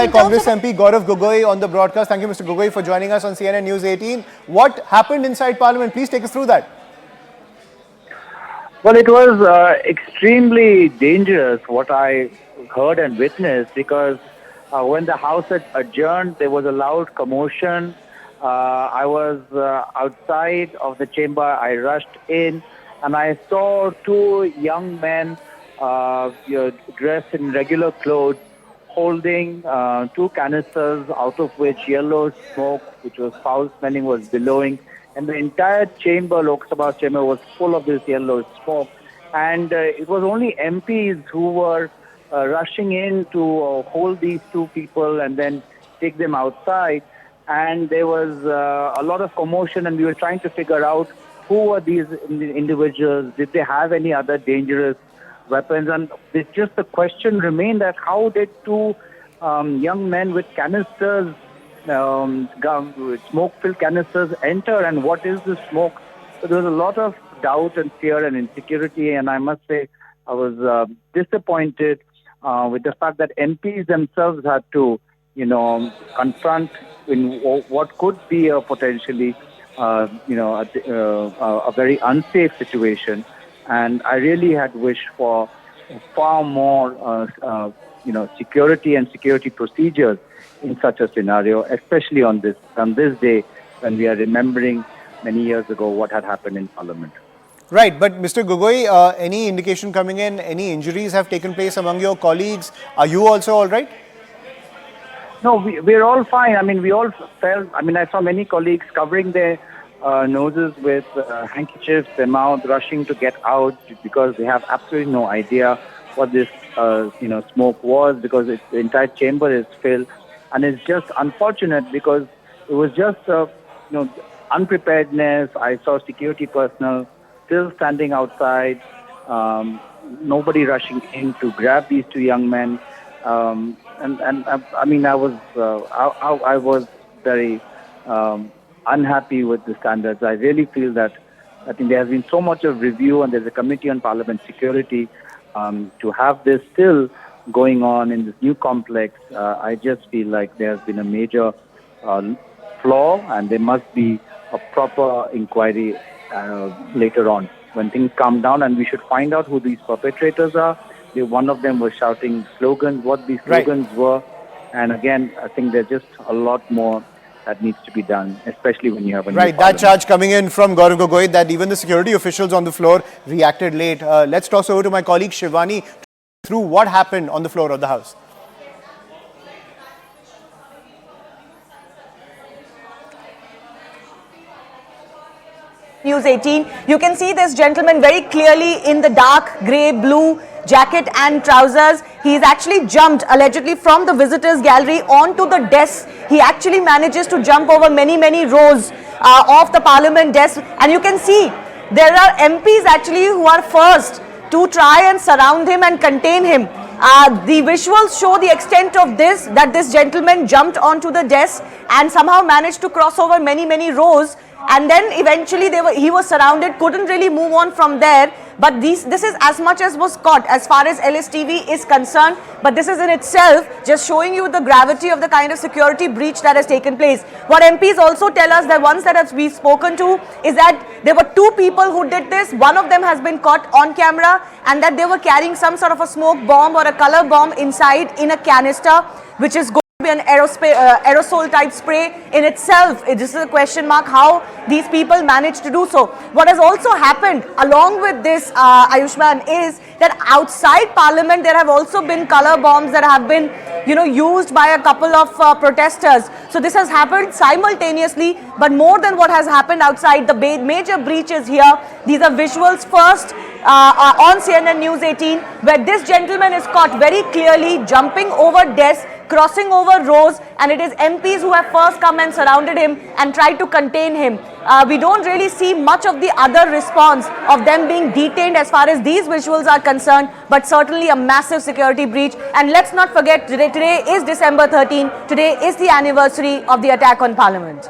by Congress MP Gaurav Gogoi on the broadcast. Thank you, Mr. Gogoi, for joining us on CNN News 18. What happened inside Parliament? Please take us through that. Well, it was extremely dangerous what I heard and witnessed, because when the House had adjourned, there was a loud commotion. I was outside of the chamber. I rushed in and I saw two young men dressed in regular clothes, holding two canisters, out of which yellow smoke, which was foul-smelling, was billowing. And the entire chamber, Lok Sabha chamber, was full of this yellow smoke. And it was only MPs who were rushing in to hold these two people and then take them outside. And there was a lot of commotion, and we were trying to figure out who were these individuals. Did they have any other dangerous weapons? And just the question remained that how did two young men with canisters, smoke-filled canisters, enter, and what is the smoke? So there was a lot of doubt and fear and insecurity, and I must say I was disappointed with the fact that MPs themselves had to, confront in what could be a potentially, a very unsafe situation. And I really had wished for far more, security and security procedures in such a scenario, especially on this day when we are remembering many years ago what had happened in Parliament. Right, but Mr. Gogoi, any indication coming in, any injuries have taken place among your colleagues? Are you also all right? No, we're all fine. I mean, we all felt, I saw many colleagues covering their noses with handkerchiefs, their mouth, rushing to get out because they have absolutely no idea what this, smoke was, because the entire chamber is filled. And it's just unfortunate because it was just, unpreparedness. I saw security personnel still standing outside, nobody rushing in to grab these two young men. I was very unhappy with the standards. I really feel that I think there has been so much of review, and there's a committee on Parliament security to have this still going on in this new complex. I just feel like there has been a major flaw, and there must be a proper inquiry later on when things calm down, and we should find out who these perpetrators are. One of them was shouting slogans, what these slogans were. And again, I think there's just a lot more that needs to be done, especially when you have a new Right, that charge coming in from Gaurav Gogoi that even the security officials on the floor reacted late. Let's toss over to my colleague Shivani through what happened on the floor of the House. News 18. You can see this gentleman very clearly in the dark grey blue jacket and trousers. He's actually jumped allegedly from the visitors gallery onto the desk. He actually manages to jump over many rows of the Parliament desk, and you can see there are MPs actually who are first to try and surround him and contain him. The visuals show the extent of this, that this gentleman jumped onto the desk and somehow managed to cross over many rows, and then eventually he was surrounded, couldn't really move on from there. But this is as much as was caught as far as LSTV is concerned. But this is in itself just showing you the gravity of the kind of security breach that has taken place. What MPs also tell us, the ones that we've spoken to, is that there were two people who did this. One of them has been caught on camera, and that they were carrying some sort of a smoke bomb or a color bomb inside in a canister, which is going to be an aerosol type spray. In itself, this is a question mark how these people managed to do so. What has also happened along with this, Ayushman, is that outside Parliament there have also been color bombs that have been used by a couple of protesters. So this has happened simultaneously, but more than what has happened outside, the major breaches here. These are visuals first on CNN News 18, where this gentleman is caught very clearly jumping over desks, crossing over rows, and it is MPs who have first come and surrounded him and tried to contain him. We don't really see much of the other response of them being detained as far as these visuals are concerned, but certainly a massive security breach. And let's not forget, today is December 13. Today is the anniversary of the attack on Parliament.